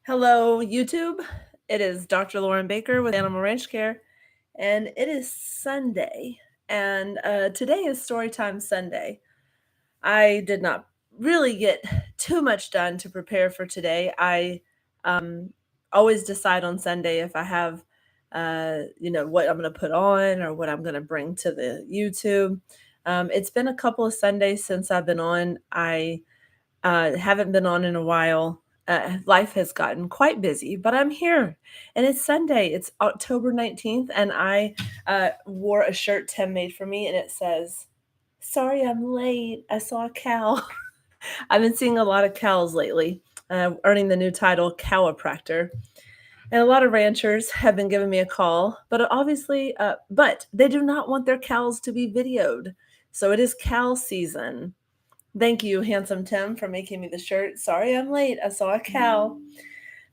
Hello, YouTube. It is Dr. Lauren Baker with Animal Ranch Care, and it is Sunday. And today is Storytime Sunday. I did not really get too much done to prepare for today. I um, always decide on Sunday if I have, what I'm going to put on or what I'm going to bring to the YouTube. It's been a couple of Sundays since I've been on. I haven't been on in a while. Life has gotten quite busy, but I'm here and it's Sunday. It's October 19th, and I wore a shirt Tim made for me, and it says, "Sorry I'm late. I saw a cow." I've been seeing a lot of cows lately, earning the new title Cowapractor. And a lot of ranchers have been giving me a call, but they do not want their cows to be videoed. So it is cow season. Thank you, Handsome Tim, for making me the shirt. Sorry I'm late. I saw a cow.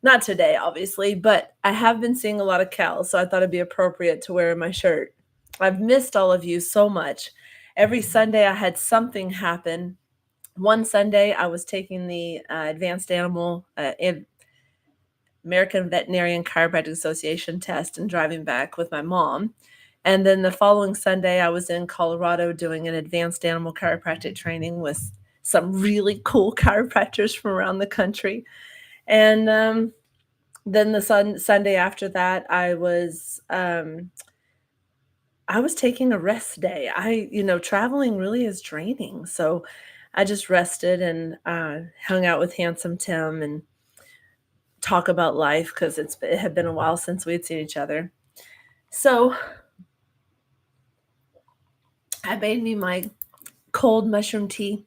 Not today, obviously, but I have been seeing a lot of cows, so I thought it'd be appropriate to wear my shirt. I've missed all of you so much. Every Sunday I had something happen. One Sunday I was taking the Advanced Animal American Veterinarian Chiropractic Association test and driving back with my mom. And then the following Sunday, I was in Colorado doing an advanced animal chiropractic training with some really cool chiropractors from around the country. And then the Sunday after that, I was taking a rest day. Traveling really is draining, so I just rested and hung out with Handsome Tim and talk about life because it had been a while since we'd seen each other. So I made me my cold mushroom tea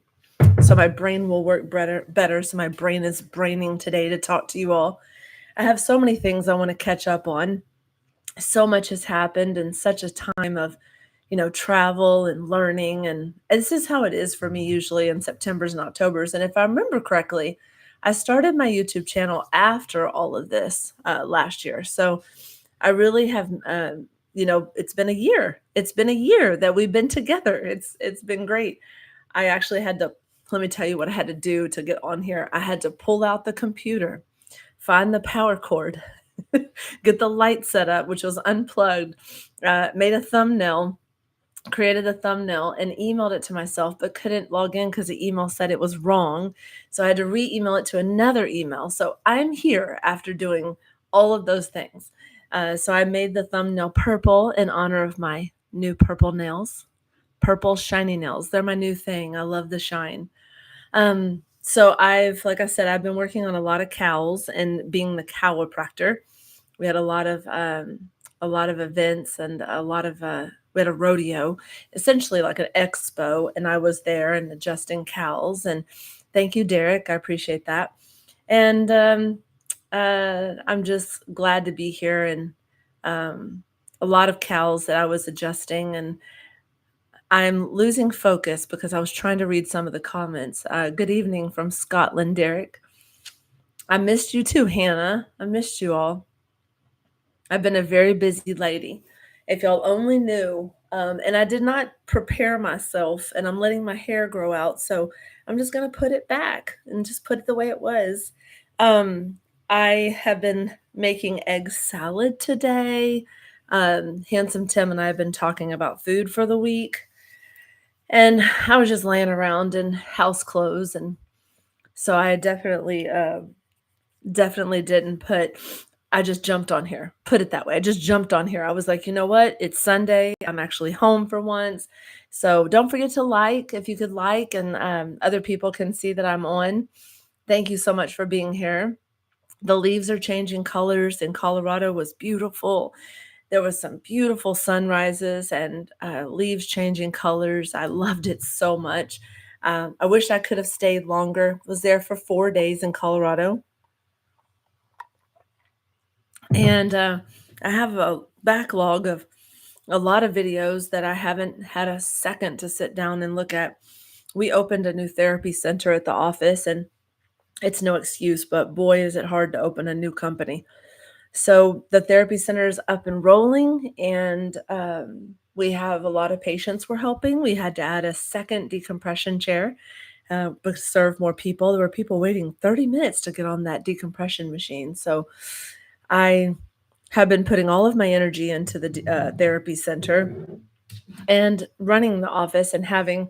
so my brain will work better. So my brain is braining today to talk to you all. I have so many things I want to catch up on. So much has happened in such a time of, travel and learning. And this is how it is for me usually in Septembers and Octobers. And if I remember correctly, I started my YouTube channel after all of this last year. So I really have, it's been a year. It's been a year that we've been together. It's been great. I actually had to, let me tell you what I had to do to get on here. I had to pull out the computer, find the power cord, get the light set up, which was unplugged, made a thumbnail, created a thumbnail, and emailed it to myself, but couldn't log in because the email said it was wrong. So I had to re-email it to another email. So I'm here after doing all of those things. So I made the thumbnail purple in honor of my new purple nails, purple shiny nails. They're my new thing. I love the shine. So like I said, I've been working on a lot of cows and being the cowapractor. We had a lot of events and we had a rodeo, essentially like an expo, and I was there and adjusting cows. And thank you, Derek. I appreciate that. And I'm just glad to be here. And a lot of cows that I was adjusting, and I'm losing focus because I was trying to read some of the comments. Good evening from Scotland, Derek. I missed you too, Hannah. I missed you all. I've been a very busy lady. If y'all only knew, and I did not prepare myself, and I'm letting my hair grow out, so I'm just going to put it back and just put it the way it was. I have been making egg salad today. Handsome Tim and I have been talking about food for the week. And I was just laying around in house clothes, and so I definitely didn't I just jumped on here. Put it that way. I just jumped on here. I was like, you know what? It's Sunday. I'm actually home for once. So don't forget to like, if you could like, and other people can see that I'm on. Thank you so much for being here. The leaves are changing colors in Colorado. Was beautiful. There was some beautiful sunrises and leaves changing colors. I loved it so much. I wish I could have stayed longer. Was there for 4 days in Colorado. And I have a backlog of a lot of videos that I haven't had a second to sit down and look at. We opened a new therapy center at the office, and it's no excuse, but boy, is it hard to open a new company. So the therapy center is up and rolling, and we have a lot of patients we're helping. We had to add a second decompression chair. but serve more people. There were people waiting 30 minutes to get on that decompression machine. So I have been putting all of my energy into the therapy center and running the office and having,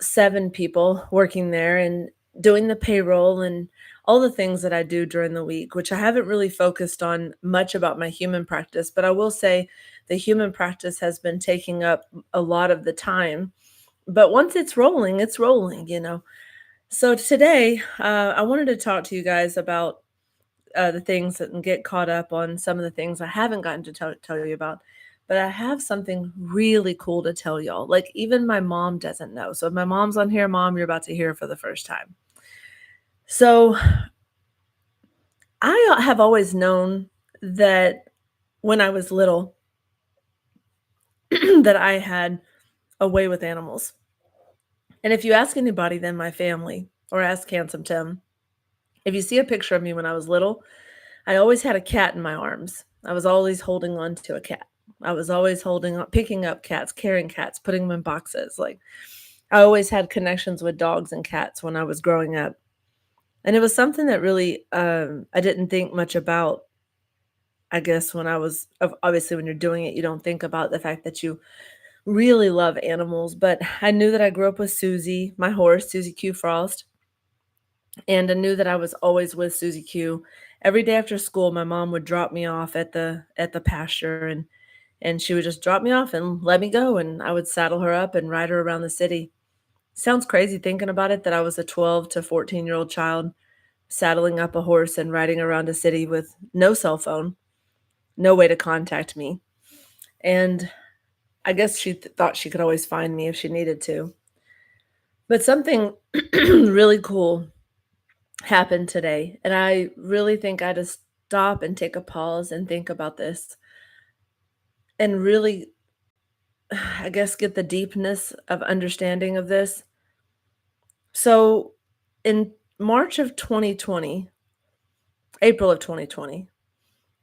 7 people working there and doing the payroll and all the things that I do during the week, which I haven't really focused on much about my human practice. But I will say the human practice has been taking up a lot of the time. But once it's rolling. So today, I wanted to talk to you guys about the things and get caught up on some of the things I haven't gotten to tell you about. But I have something really cool to tell y'all. Like, even my mom doesn't know. So if my mom's on here, Mom, you're about to hear for the first time. So I have always known that when I was little, that I had a way with animals. And if you ask anybody, then my family, or ask Handsome Tim, if you see a picture of me when I was little, I always had a cat in my arms. I was always holding on to a cat. I was always picking up cats, carrying cats, putting them in boxes. Like, I always had connections with dogs and cats when I was growing up. And it was something that really I didn't think much about. I guess when I was obviously when you're doing it, you don't think about the fact that you really love animals. But I knew that I grew up with Susie, my horse, Susie Q Frost, and I knew that I was always with Susie Q. Every day after school, my mom would drop me off at the pasture, and she would just drop me off and let me go, and I would saddle her up and ride her around the city. Sounds crazy thinking about it, that I was a 12 to 14-year-old child saddling up a horse and riding around a city with no cell phone, no way to contact me. And I guess she thought she could always find me if she needed to. But something really cool happened today, and I really think I had to stop and take a pause and think about this and really, I guess, get the deepness of understanding of this. So in March of 2020, April of 2020,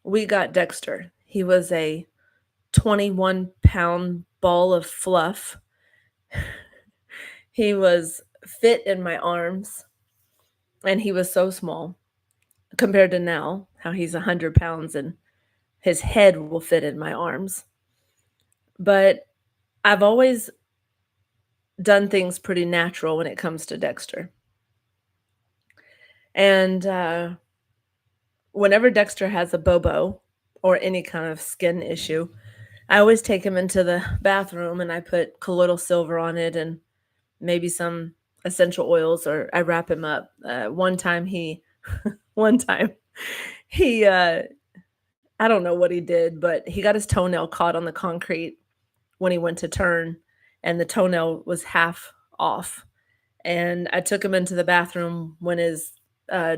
we got Dexter. He was a 21-pound ball of fluff. He was fit in my arms, and he was so small compared to now, how he's 100 pounds and his head will fit in my arms. But I've always done things pretty natural when it comes to Dexter. And whenever Dexter has a bobo or any kind of skin issue, I always take him into the bathroom and I put colloidal silver on it and maybe some essential oils, or I wrap him up. One time he, I don't know what he did, but he got his toenail caught on the concrete when he went to turn, and the toenail was half off. And I took him into the bathroom when his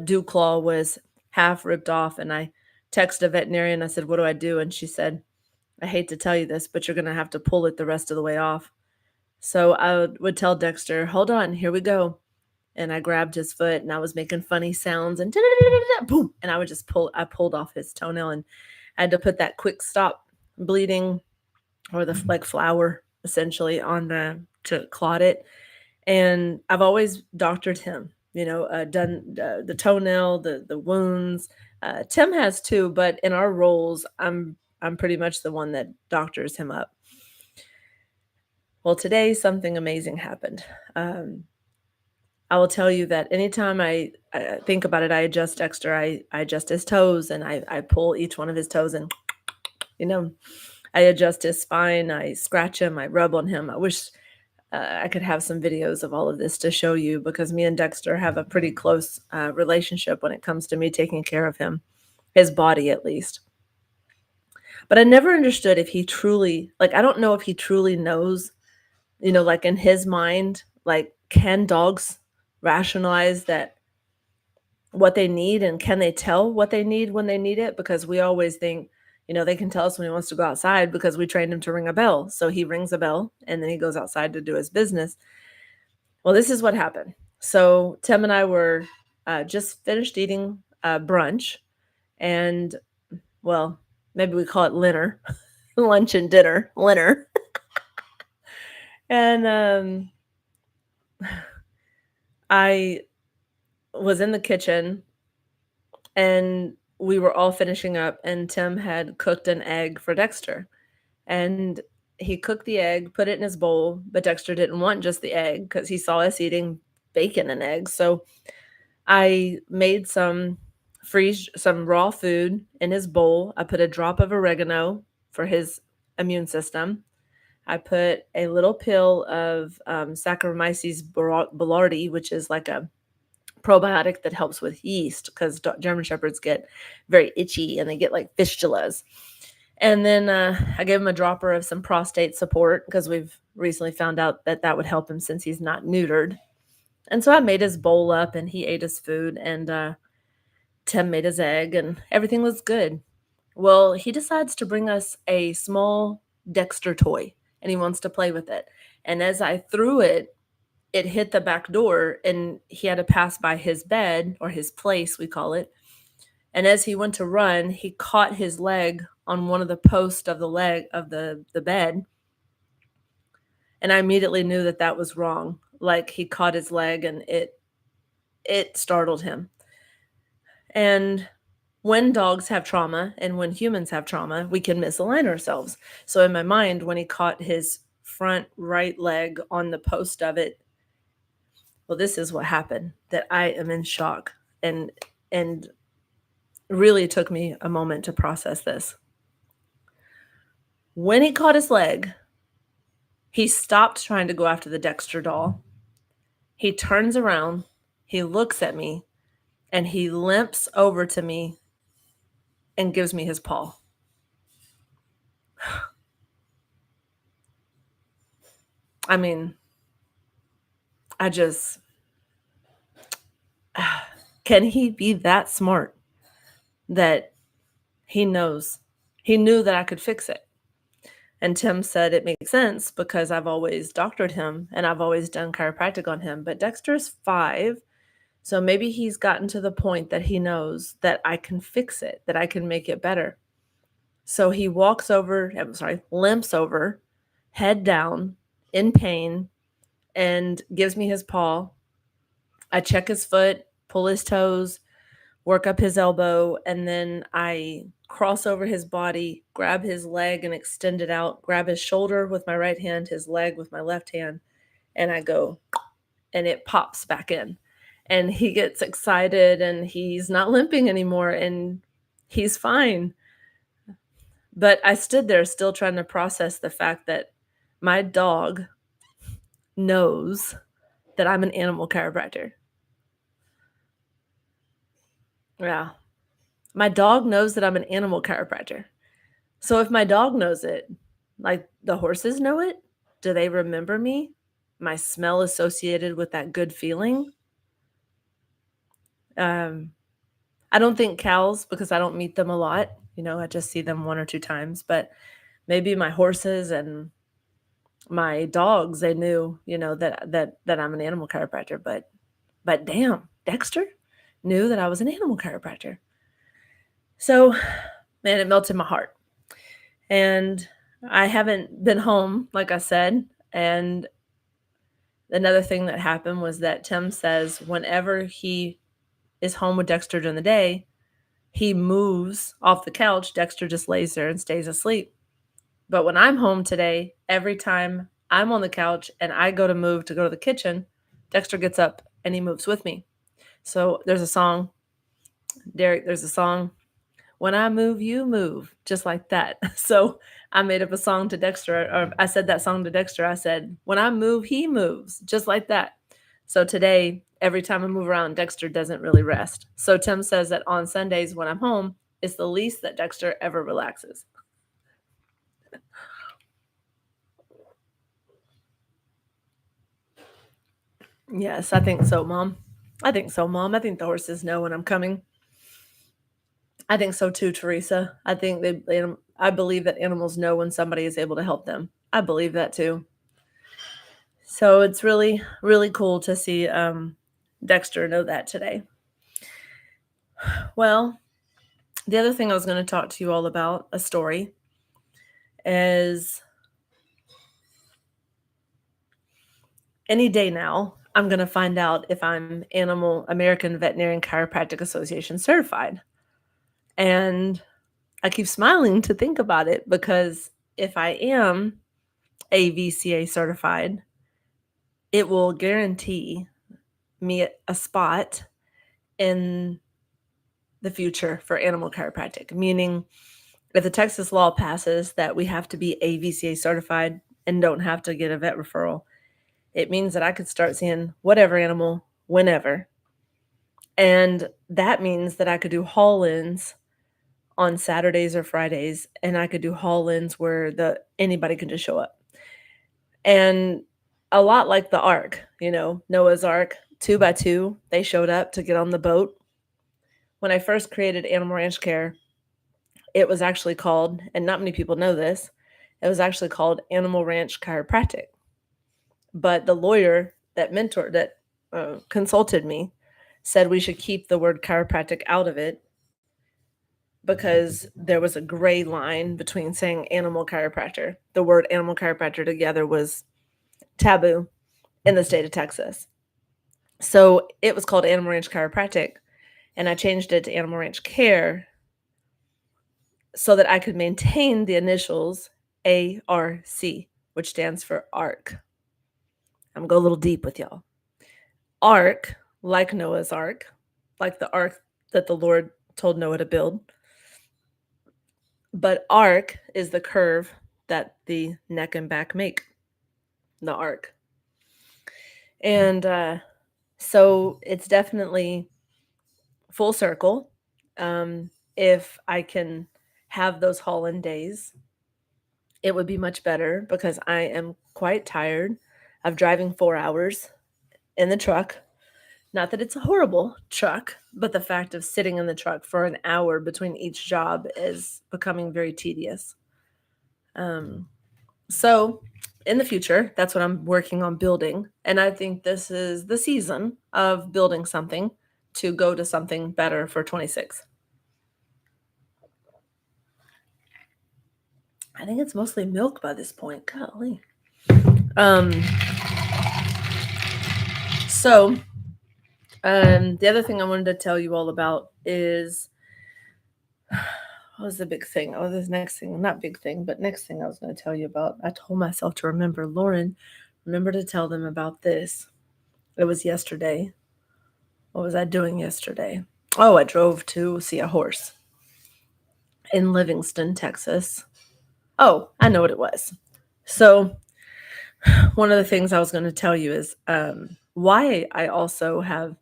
dew claw was half ripped off. And I texted a veterinarian. I said, "What do I do?" And she said, "I hate to tell you this, but you're going to have to pull it the rest of the way off." So I would tell Dexter, "Hold on, here we go." And I grabbed his foot and I was making funny sounds and boom. And I pulled off his toenail, and I had to put that quick stop bleeding, or the like flour essentially on to clot it. And I've always doctored him, done the toenail, the wounds. Tim has too, but in our roles, I'm pretty much the one that doctors him up. Well, today something amazing happened. I will tell you that anytime I think about it, I adjust Dexter. I adjust his toes, and I pull each one of his toes, and you know, I adjust his spine. I scratch him. I rub on him. I wish I could have some videos of all of this to show you, because me and Dexter have a pretty close relationship when it comes to me taking care of him, his body at least. But I never understood if he truly, like, I don't know if he truly knows, like in his mind, like, can dogs rationalize that what they need, and can they tell what they need when they need it? Because we always think, they can tell us when he wants to go outside because we trained him to ring a bell. So he rings a bell and then he goes outside to do his business. Well, this is what happened. So Tim and I were just finished eating brunch, and, well, maybe we call it dinner, lunch and dinner, dinner. And I was in the kitchen and we were all finishing up, and Tim had cooked an egg for Dexter. And he cooked the egg, put it in his bowl, but Dexter didn't want just the egg because he saw us eating bacon and eggs. So I made some raw food in his bowl. I put a drop of oregano for his immune system. I put a little pill of Saccharomyces boulardii, which is like a probiotic that helps with yeast because German Shepherds get very itchy and they get like fistulas. And then I gave him a dropper of some prostate support because we've recently found out that that would help him since he's not neutered. And so I made his bowl up and he ate his food, and Tim made his egg and everything was good. Well, he decides to bring us a small Dexter toy and he wants to play with it. And as I threw it, it hit the back door and he had to pass by his bed, or his place, we call it. And as he went to run, he caught his leg on one of the posts of the leg of the bed. And I immediately knew that that was wrong. Like, he caught his leg and it startled him. And when dogs have trauma and when humans have trauma, we can misalign ourselves. So in my mind, when he caught his front right leg on the post of it, well, this is what happened, that I am in shock. And really took me a moment to process this. When he caught his leg, he stopped trying to go after the Dexter doll. He turns around, he looks at me, and he limps over to me and gives me his paw. I mean, can he be that smart that he knows? He knew that I could fix it. And Tim said it makes sense because I've always doctored him and I've always done chiropractic on him. But Dexter's 5, so maybe he's gotten to the point that he knows that I can fix it, that I can make it better. So he limps over, head down, in pain, and gives me his paw. I check his foot, pull his toes, work up his elbow, and then I cross over his body, grab his leg and extend it out, grab his shoulder with my right hand, his leg with my left hand, and I go, and it pops back in. And he gets excited and he's not limping anymore and he's fine. But I stood there still trying to process the fact that my dog knows that I'm an animal chiropractor. Yeah. My dog knows that I'm an animal chiropractor. So if my dog knows it, like the horses know it, do they remember me? My smell associated with that good feeling? I don't think cows, because I don't meet them a lot. I just see them 1 or 2 times, but maybe my horses and my dogs, they knew, that I'm an animal chiropractor, but damn, Dexter knew that I was an animal chiropractor. So, man, it melted my heart. And I haven't been home, like I said. And another thing that happened was that Tim says whenever he is home with Dexter during the day, he moves off the couch. Dexter just lays there and stays asleep. But when I'm home today, every time I'm on the couch and I go to move to go to the kitchen, Dexter gets up and he moves with me. So there's a song, Derek, when I move, you move, just like that. So I made up a song to Dexter, or I said that song to Dexter. I said, when I move, he moves, just like that. So today, every time I move around, Dexter doesn't really rest. So Tim says that on Sundays when I'm home, it's the least that Dexter ever relaxes. Yes, I think so, Mom. I think the horses know when I'm coming. I think so too, Teresa. I believe that animals know when somebody is able to help them. I believe that too. So it's really, really cool to see Dexter know that today. Well, the other thing I was going to talk to you all about, a story, is any day now, I'm going to find out if I'm American Veterinarian Chiropractic Association certified. And I keep smiling to think about it because if I am AVCA certified, it will guarantee me a spot in the future for animal chiropractic, meaning if the Texas law passes that we have to be AVCA certified and don't have to get a vet referral, it means that I could start seeing whatever animal whenever. And that means that I could do haul-ins on Saturdays or Fridays, and I could do haul-ins where anybody can just show up. And a lot like the Ark, Noah's Ark, 2x2, they showed up to get on the boat. When I first created Animal Ranch Care, it was actually called, and not many people know this, it was actually called Animal Ranch Chiropractic. But the lawyer that consulted me said we should keep the word chiropractic out of it because there was a gray line between saying animal chiropractor. The word animal chiropractor together was taboo in the state of Texas. So it was called Animal Ranch Chiropractic, and I changed it to Animal Ranch Care so that I could maintain the initials ARC, which stands for ARC. I'm going to go a little deep with y'all. Ark, like Noah's Ark, like the ark that the Lord told Noah to build. But arc is the curve that the neck and back make, the arc. And so it's definitely full circle. If I can have those haul-in days, it would be much better because I am quite tired of driving 4 hours in the truck. Not that it's a horrible truck, but the fact of sitting in the truck for an hour between each job is becoming very tedious. So in the future, that's what I'm working on building. And I think this is the season of building something to go to something better for 26. I think it's mostly milk by this point. Golly. The other thing I wanted to tell you all about is, what was the big thing? Oh, this next thing, not big thing, but next thing I was going to tell you about. I told myself to remember, Lauren, remember to tell them about this. It was yesterday. What was I doing yesterday? Oh, I drove to see a horse in Livingston, Texas. Oh, I know what it was. So one of the things I was going to tell you is why I also have,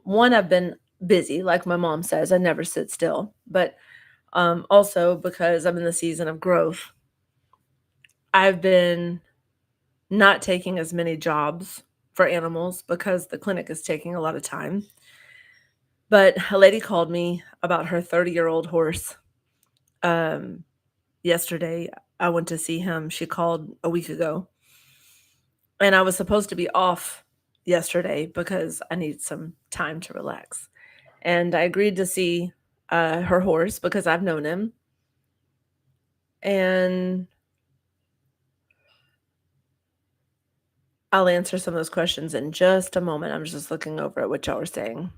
I've been busy, like my mom says, I never sit still, but also because I'm in the season of growth, I've been not taking as many jobs for animals because the clinic is taking a lot of time. But a lady called me about her 30-year-old horse. Yesterday, I went to see him. She called a week ago. And I was supposed to be off yesterday because I need some time to relax. And I agreed to see her horse because I've known him. And I'll answer some of those questions in just a moment. I'm just looking over at what y'all are saying.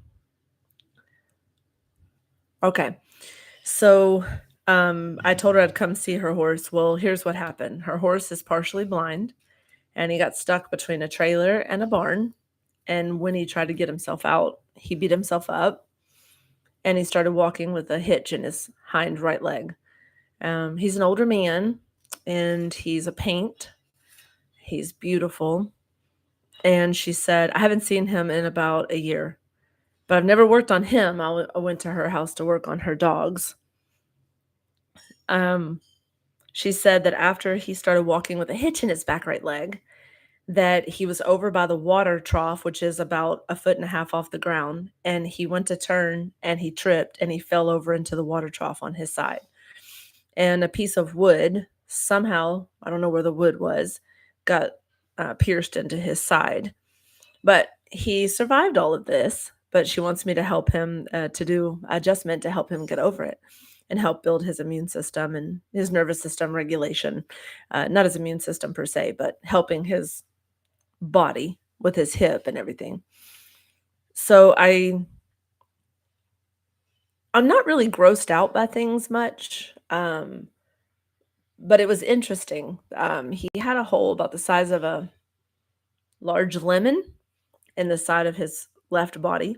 Okay. So I told her I'd come see her horse. Well, here's what happened. Her horse is partially blind, and he got stuck between a trailer and a barn. And when he tried to get himself out, he beat himself up, and he started walking with a hitch in his hind right leg. He's an older man, and he's a paint. He's beautiful. And she said, I haven't seen him in about a year, but I've never worked on him. I went to her house to work on her dogs. She said that after he started walking with a hitch in his back right leg, that he was over by the water trough, which is about 1.5 feet off the ground, and he went to turn and he tripped and he fell over into the water trough on his side. And a piece of wood, somehow, I don't know where the wood was, got pierced into his side. But he survived all of this, but she wants me to help him to do adjustment to help him get over it and help build his immune system and his nervous system regulation. Not his immune system per se, but helping his body with his hip and everything. So I'm not really grossed out by things much, but it was interesting. He had a hole about the size of a large lemon in the side of his left body,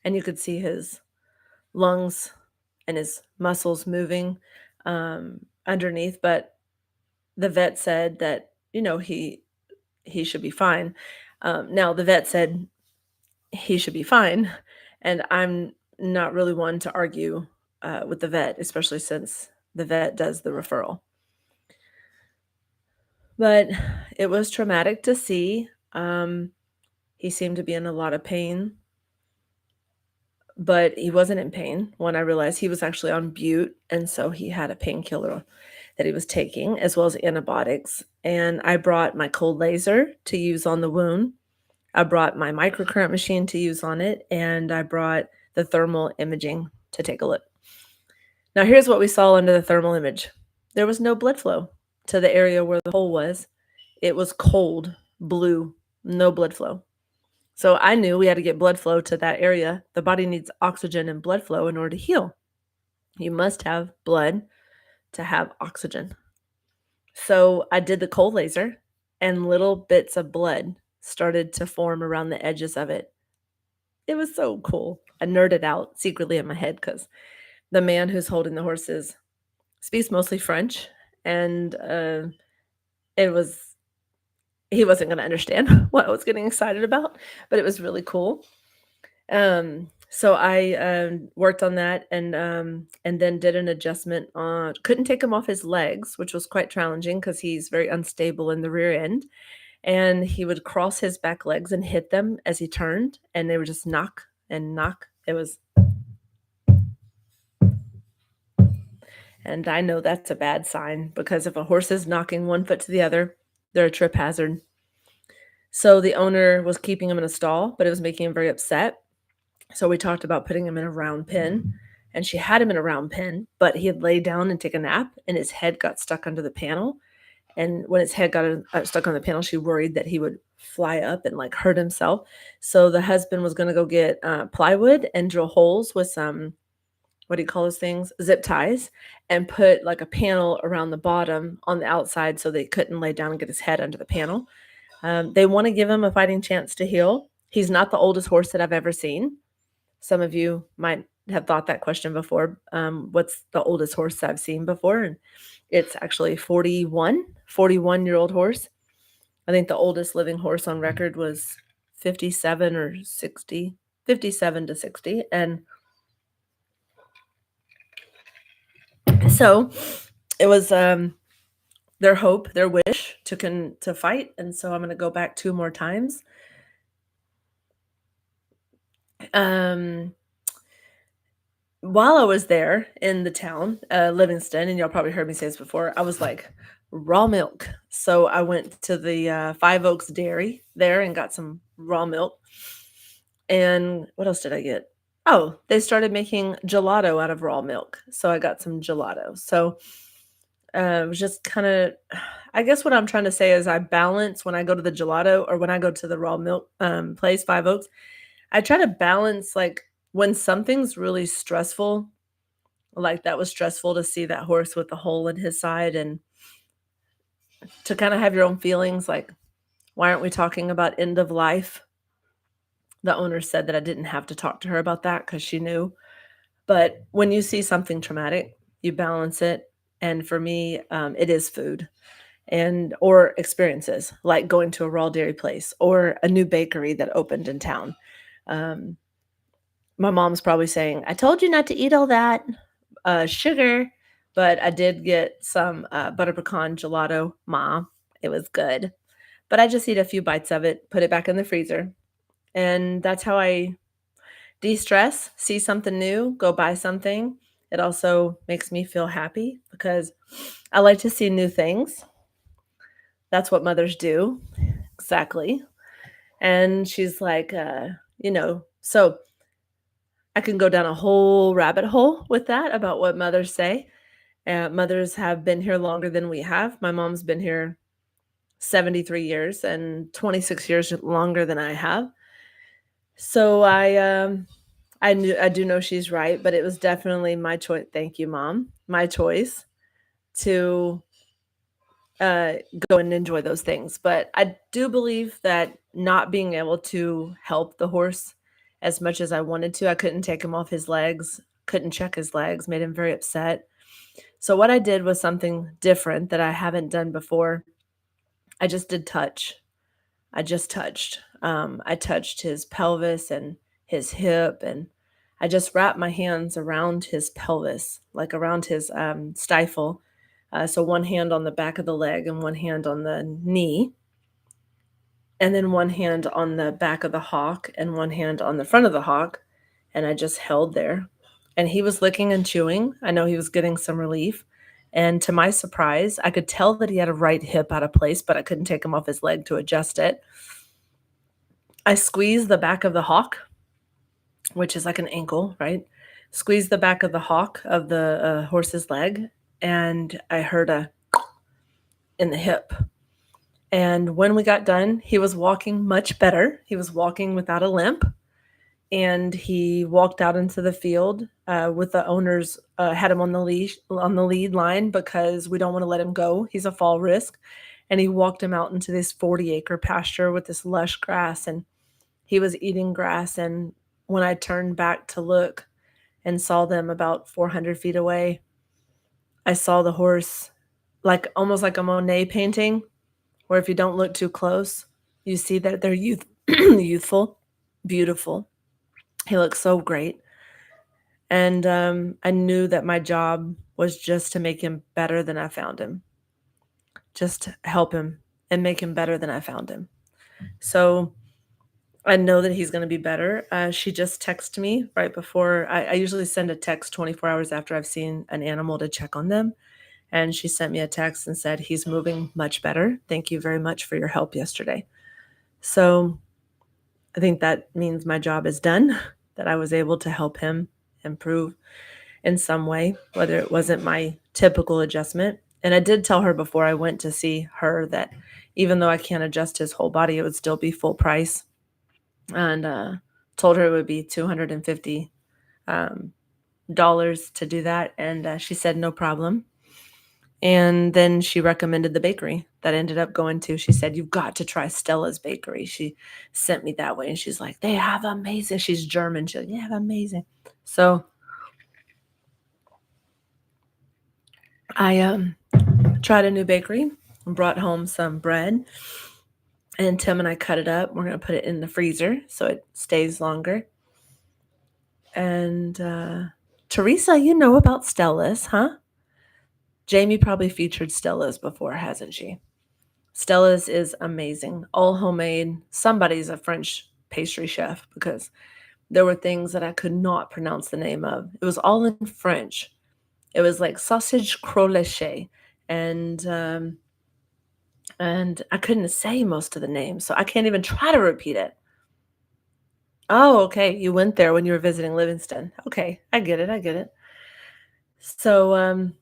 and you could see his lungs and his muscles moving underneath. But the vet said that he should be fine. Now the vet said he should be fine, and I'm not really one to argue with the vet, especially since the vet does the referral. But it was traumatic to see. He seemed to be in a lot of pain, but he wasn't in pain when I realized he was actually on bute, and so he had a painkiller that he was taking, as well as antibiotics. And I brought my cold laser to use on the wound. I brought my microcurrent machine to use on it, and I brought the thermal imaging to take a look. Now, here's what we saw under the thermal image. There was no blood flow to the area where the hole was. It was cold, blue, no blood flow. So I knew we had to get blood flow to that area. The body needs oxygen and blood flow in order to heal. You must have blood to have oxygen. So I did the cold laser, and little bits of blood started to form around the edges of it. It was so cool. I nerded out secretly in my head because the man who's holding the horses speaks mostly French, and it was he wasn't going to understand what I was getting excited about, but it was really cool. So I worked on that, and then did an adjustment on. Couldn't take him off his legs, which was quite challenging because he's very unstable in the rear end. And he would cross his back legs and hit them as he turned, and they would just knock and knock. And I know that's a bad sign because if a horse is knocking one foot to the other, they're a trip hazard. So the owner was keeping him in a stall, but it was making him very upset. So we talked about putting him in a round pen, and she had him in a round pen, but he had laid down and taken a nap, and his head got stuck under the panel. And when his head got stuck on the panel, she worried that he would fly up and like hurt himself. So the husband was going to go get plywood and drill holes with some, what do you call those things? Zip ties, and put like a panel around the bottom on the outside so they couldn't lay down and get his head under the panel. They want to give him a fighting chance to heal. He's not the oldest horse that I've ever seen. Some of you might have thought that question before. What's the oldest horse I've seen before? And it's actually 41-year-old horse. I think the oldest living horse on record was 57 or 60, 57 to 60. And so it was their hope, their wish to fight. And so I'm going to go back 2 more times. While I was there in the town, Livingston, and y'all probably heard me say this before, I was like, raw milk. So I went to the Five Oaks Dairy there and got some raw milk. And what else did I get? Oh, they started making gelato out of raw milk. So I got some gelato. So it was just kind of, I guess what I'm trying to say is I balance when I go to the gelato or when I go to the raw milk place, Five Oaks. I try to balance like when something's really stressful, like that was stressful to see that horse with the hole in his side and to kind of have your own feelings like, why aren't we talking about end of life? The owner said that I didn't have to talk to her about that because she knew. But when you see something traumatic, you balance it. And for me, it is food or experiences like going to a raw dairy place or a new bakery that opened in town. My mom's probably saying, I told you not to eat all that sugar, but I did get some butter pecan gelato. Ma, it was good. But I just eat a few bites of it, put it back in the freezer. And that's how I de-stress, see something new, go buy something. It also makes me feel happy because I like to see new things. That's what mothers do. Exactly. And she's like, so I can go down a whole rabbit hole with that about what mothers say. Mothers have been here longer than we have. My mom's been here 73 years and 26 years longer than I have. So I do know she's right, but it was definitely my choice. Thank you, Mom. My choice to uh, go and enjoy those things. But I do believe that not being able to help the horse as much as I wanted to, I couldn't take him off his legs, couldn't check his legs, made him very upset. So what I did was something different that I haven't done before. I just did touch. I just touched. I touched his pelvis and his hip, and I just wrapped my hands around his pelvis, like around his stifle. So one hand on the back of the leg and one hand on the knee, and then one hand on the back of the hock and one hand on the front of the hock. And I just held there. And he was licking and chewing. I know he was getting some relief. And to my surprise, I could tell that he had a right hip out of place, but I couldn't take him off his leg to adjust it. I squeezed the back of the hock, which is like an ankle, right? Squeezed the back of the hock of the horse's leg, and I heard a in the hip. And when we got done, he was walking much better. He was walking without a limp, and he walked out into the field with the owners had him on the leash on the lead line because we don't want to let him go. He's a fall risk, and he walked him out into this 40-acre pasture with this lush grass, and he was eating grass. And when I turned back to look and saw them about 400 feet away, I saw the horse like almost like a Monet painting, where if you don't look too close, you see that they're youthful, beautiful. He looks so great. And I knew that my job was just to make him better than I found him, just to help him and make him better than I found him. So I know that he's going to be better. She just texted me right before. I usually send a text 24 hours after I've seen an animal to check on them. And she sent me a text and said, he's moving much better. Thank you very much for your help yesterday. So I think that means my job is done, that I was able to help him improve in some way, whether it wasn't my typical adjustment. And I did tell her before I went to see her that even though I can't adjust his whole body, it would still be full price. And told her it would be $250 to do that. And she said, no problem. And then she recommended the bakery that I ended up going to. She said, you've got to try Stella's bakery. She sent me that way. And she's like, they have amazing. She's German. She's like, they have amazing. So I tried a new bakery and brought home some bread. And Tim and I cut it up. We're going to put it in the freezer so it stays longer. And Teresa, you know about Stella's, huh? Jamie probably featured Stella's before, hasn't she? Stella's is amazing. All homemade. Somebody's a French pastry chef because there were things that I could not pronounce the name of. It was all in French. It was like sausage croléché. And I couldn't say most of the names, so I can't even try to repeat it. Oh, okay. You went there when you were visiting Livingston. Okay, I get it. So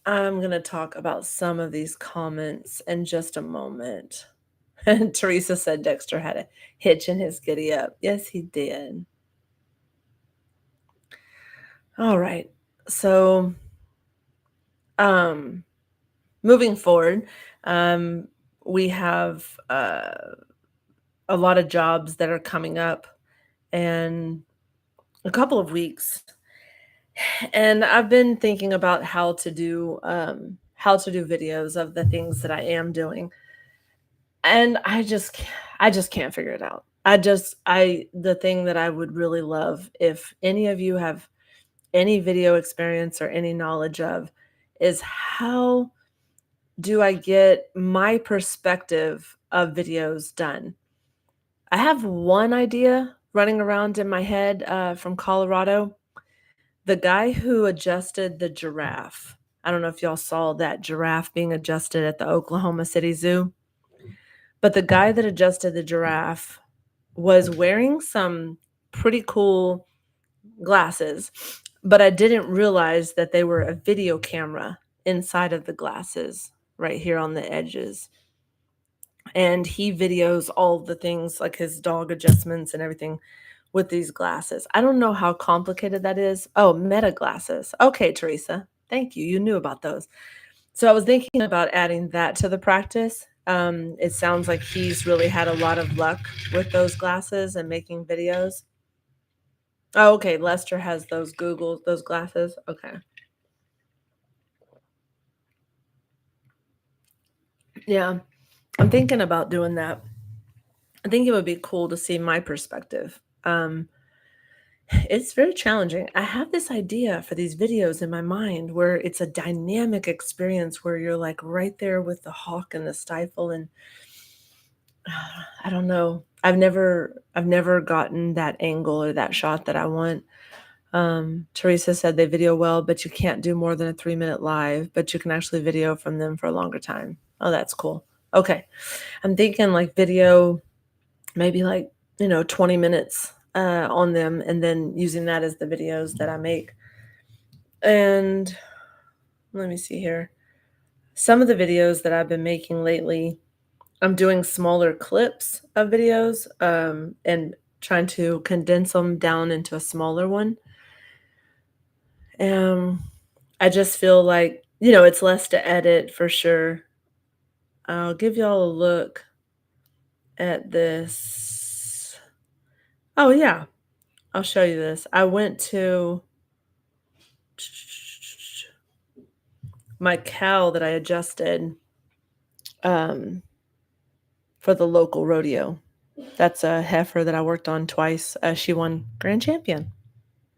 I'm going to talk about some of these comments in just a moment. And Teresa said Dexter had a hitch in his giddy up. Yes, he did. All right. So moving forward, we have a lot of jobs that are coming up in a couple of weeks. And I've been thinking about how to do videos of the things that I am doing. And I just can't figure it out. The thing that I would really love, if any of you have any video experience or any knowledge of, is how do I get my perspective of videos done? I have one idea running around in my head from Colorado. The guy who adjusted the giraffe. I don't know if y'all saw that giraffe being adjusted at the Oklahoma City Zoo. But the guy that adjusted the giraffe was wearing some pretty cool glasses, but I didn't realize that they were a video camera inside of the glasses, right here on the edges. And he videos all the things like his dog adjustments and everything with these glasses. I don't know how complicated that is. Oh, Meta glasses. Okay, Teresa. Thank you. You knew about those. So I was thinking about adding that to the practice. It sounds like he's really had a lot of luck with those glasses and making videos. Oh, okay. Lester has those those glasses. Okay. Yeah. I'm thinking about doing that. I think it would be cool to see my perspective. It's very challenging. I have this idea for these videos in my mind where it's a dynamic experience where you're like right there with the hawk and the stifle and I don't know. I've never gotten that angle or that shot that I want. Teresa said they video well, but you can't do more than a 3-minute live, but you can actually video from them for a longer time. Oh, that's cool. Okay. I'm thinking like video, maybe like, 20 minutes on them and then using that as the videos that I make. And let me see here. Some of the videos that I've been making lately, I'm doing smaller clips of videos and trying to condense them down into a smaller one. I just feel like, it's less to edit for sure. I'll give y'all a look at this. Oh, yeah. I'll show you this. I went to my cow that I adjusted for the local rodeo. That's a heifer that I worked on twice. She won grand champion.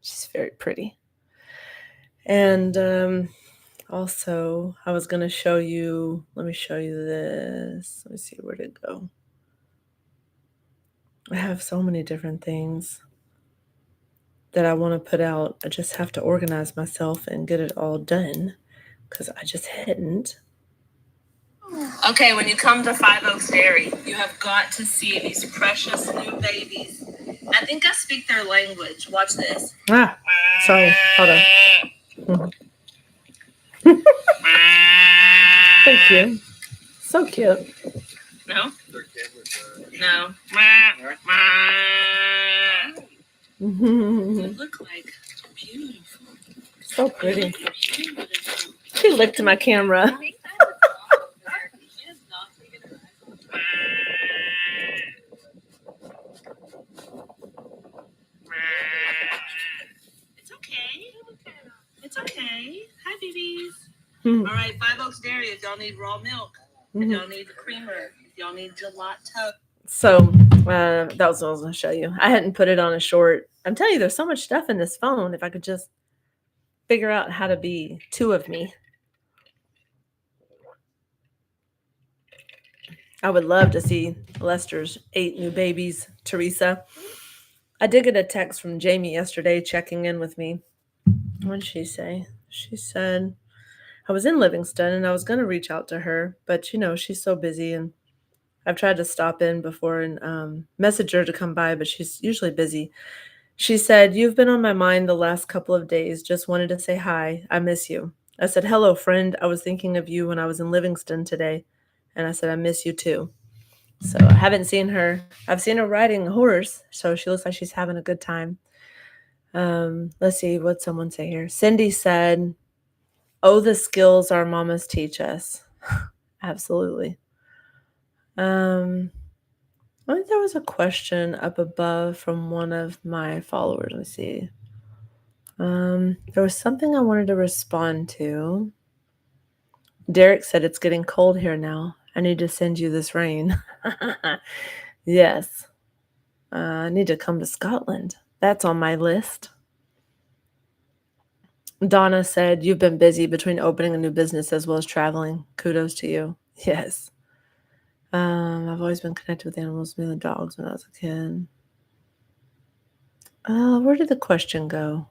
She's very pretty. And also, I was going to show you, let me show you this. Let me see, where did it go? I have so many different things that I want to put out. I just have to organize myself and get it all done because I just hadn't. Okay, when you come to Five Oaks Dairy, you have got to see these precious new babies. I think I speak their language. Watch this. Ah, sorry. Hold on. Thank you. So cute. No? No. They look like beautiful. So pretty. She licked my camera. It's okay. It's okay. Hi, babies. All right, Five Oaks Dairy, if y'all need raw milk, if y'all need the creamer, if y'all need gelato. So that was what I was going to show you. I hadn't put it on a short. I'm telling you, there's so much stuff in this phone. If I could just figure out how to be two of me. I would love to see Lester's 8 new babies, Teresa. I did get a text from Jamie yesterday checking in with me. What did she say? She said, I was in Livingston and I was going to reach out to her, but she's so busy and I've tried to stop in before and message her to come by, but she's usually busy. She said, you've been on my mind the last couple of days. Just wanted to say hi. I miss you. I said, hello, friend. I was thinking of you when I was in Livingston today. And I said, I miss you too. So I haven't seen her. I've seen her riding a horse, so she looks like she's having a good time. Let's see what someone say here. Cindy said, oh, the skills our mamas teach us. Absolutely. I think there was a question up above from one of my followers. Let me see. There was something I wanted to respond to. Derek said it's getting cold here now. I need to send you this rain. Yes. I need to come to Scotland. That's on my list. Donna said, you've been busy between opening a new business as well as traveling. Kudos to you. Yes. I've always been connected with animals, mainly dogs, when I was a kid. Where did the question go?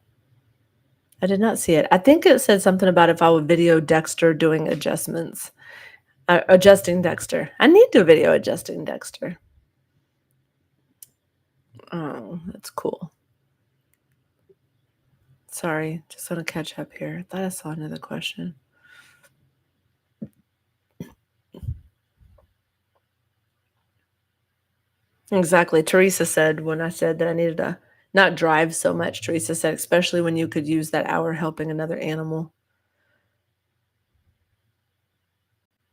I did not see it. I think it said something about if I would video Dexter doing adjustments. Adjusting Dexter. I need to video adjusting Dexter. Oh, that's cool. Sorry, just want to catch up here. I thought I saw another question. Exactly. Teresa said when I said that I needed to not drive so much, Teresa said, especially when you could use that hour helping another animal.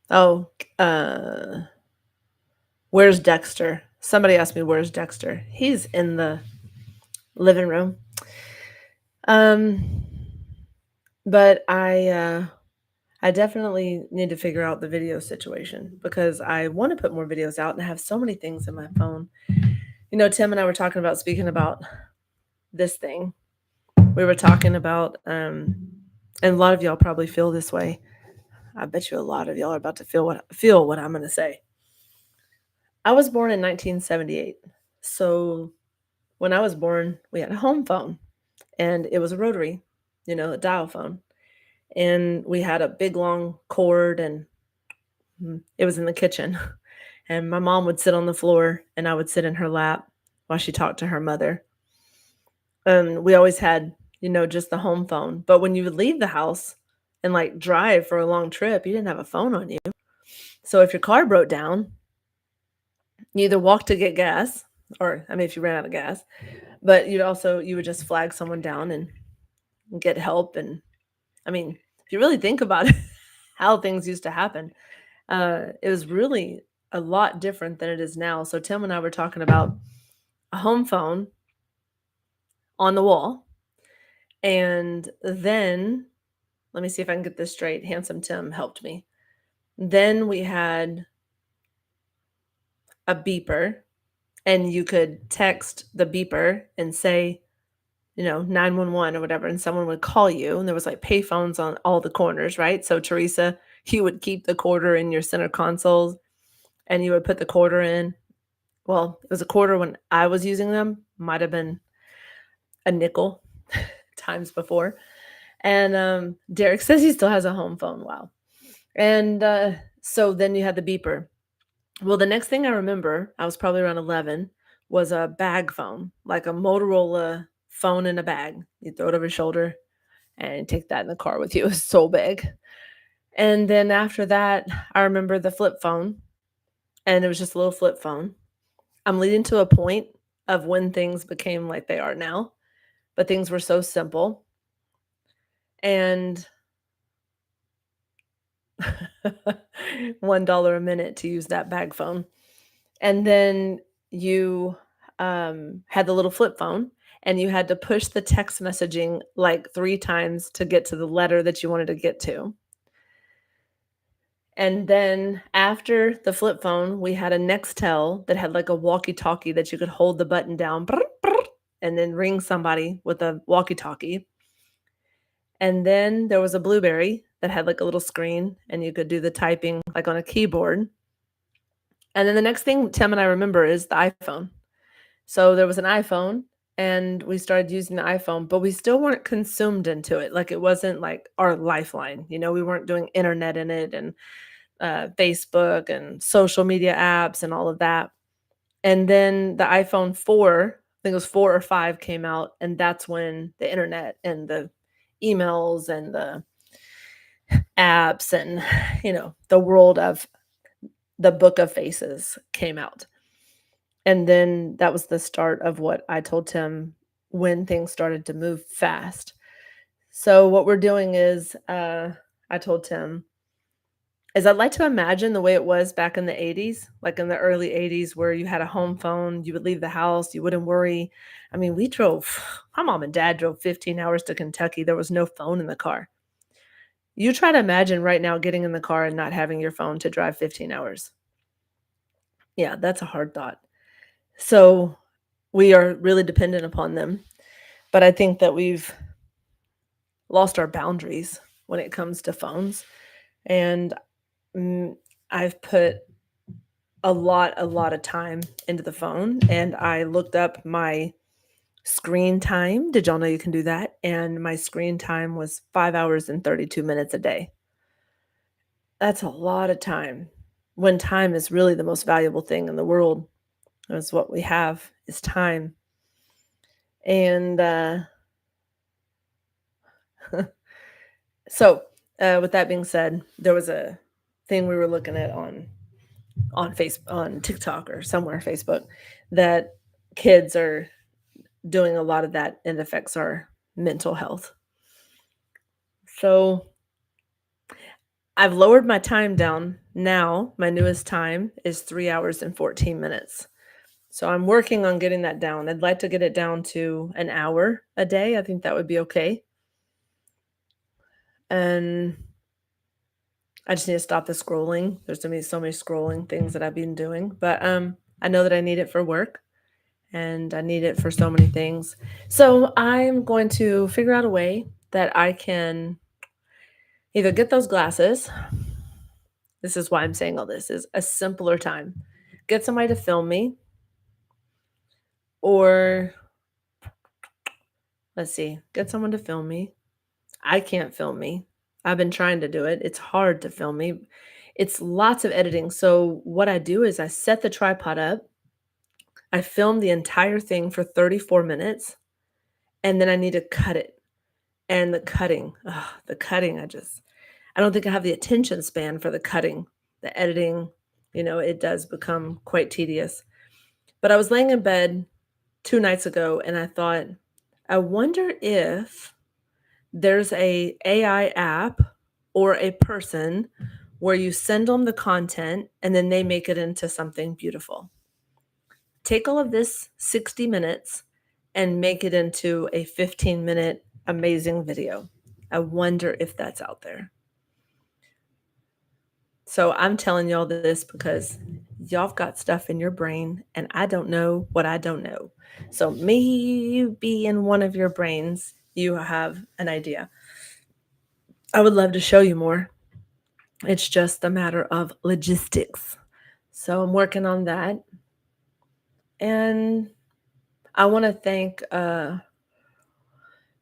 Oh, where's Dexter? Somebody asked me, where's Dexter? He's in the living room. Um, but I definitely need to figure out the video situation because I want to put more videos out and I have so many things in my phone. You know, Tim and I were talking about speaking about this thing. We were talking about, and a lot of y'all probably feel this way. I bet you a lot of y'all are about to feel what I'm going to say. I was born in 1978. So when I was born, we had a home phone and it was a rotary, a dial phone. And we had a big long cord and it was in the kitchen. And my mom would sit on the floor and I would sit in her lap while she talked to her mother. And we always had, just the home phone. But when you would leave the house and like drive for a long trip, you didn't have a phone on you. So if your car broke down, you either walked to get gas or, I mean, if you ran out of gas, but you would just flag someone down and get help. And I mean, if you really think about it, how things used to happen, it was really a lot different than it is now. So Tim and I were talking about a home phone on the wall. And then, let me see if I can get this straight. Handsome Tim helped me. Then we had a beeper, and you could text the beeper and say, 911 or whatever, and someone would call you. And there was like pay phones on all the corners, right? So Teresa, you would keep the quarter in your center consoles and you would put the quarter in. Well, it was a quarter when I was using them, might have been a nickel times before. And Derek says he still has a home phone. Wow. And so then you had the beeper. Well, the next thing I remember, I was probably around 11, was a bag phone, like a Motorola phone in a bag. You throw it over your shoulder and take that in the car with you. It was so big. And then after that, I remember the flip phone, and it was just a little flip phone. I'm leading to a point of when things became like they are now, but things were so simple. And $1 a minute to use that bag phone. And then you had the little flip phone and you had to push the text messaging like 3 times to get to the letter that you wanted to get to. And then after the flip phone, we had a Nextel that had like a walkie-talkie that you could hold the button down and then ring somebody with a walkie-talkie. And then there was a BlueBerry that had like a little screen and you could do the typing like on a keyboard. And then the next thing Tim and I remember is the iPhone. So there was an iPhone and we started using the iPhone, but we still weren't consumed into it. Like it wasn't like our lifeline. We weren't doing internet in it and Facebook and social media apps and all of that. And then the iPhone 4, I think it was 4 or 5 came out. And that's when the internet and the emails and the apps and, the world of the book of faces came out. And then that was the start of what I told Tim when things started to move fast. So what we're doing is, I told Tim, is I'd like to imagine the way it was back in the 80s, like in the early 80s where you had a home phone, you would leave the house, you wouldn't worry. I mean, my mom and dad drove 15 hours to Kentucky. There was no phone in the car. You try to imagine right now getting in the car and not having your phone to drive 15 hours. Yeah, that's a hard thought. So we are really dependent upon them. But I think that we've lost our boundaries when it comes to phones. And I've put a lot of time into the phone. And I looked up my screen time. Did y'all know you can do that? And my screen time was 5 hours and 32 minutes a day. That's a lot of time when time is really the most valuable thing in the world. That's what we have is time. And so with that being said, there was a thing we were looking at on on TikTok or somewhere, Facebook, that kids are doing a lot of that and affects our mental health. So I've lowered my time down. Now my newest time is 3 hours and 14 minutes. So I'm working on getting that down. I'd like to get it down to an hour a day. I think that would be okay. And I just need to stop the scrolling. There's gonna be so many scrolling things that I've been doing. But I know that I need it for work and I need it for so many things. So I'm going to figure out a way that I can either get those glasses. This is why I'm saying all this is a simpler time. Get somebody to film me, or let's see, get someone to film me. I can't film me. I've been trying to do it. It's hard to film me. It's lots of editing. So what I do is I set the tripod up. I film the entire thing for 34 minutes and then I need to cut it. And the cutting, I don't think I have the attention span for the cutting. The editing, it does become quite tedious. But I was laying in bed 2 nights ago and I thought, I wonder if there's a AI app or a person where you send them the content and then they make it into something beautiful. Take all of this 60 minutes and make it into a 15-minute amazing video. I wonder if that's out there. So I'm telling y'all this because y'all got stuff in your brain and I don't know what I don't know. So maybe in one of your brains, you have an idea. I would love to show you more. It's just a matter of logistics. So I'm working on that. And I want to thank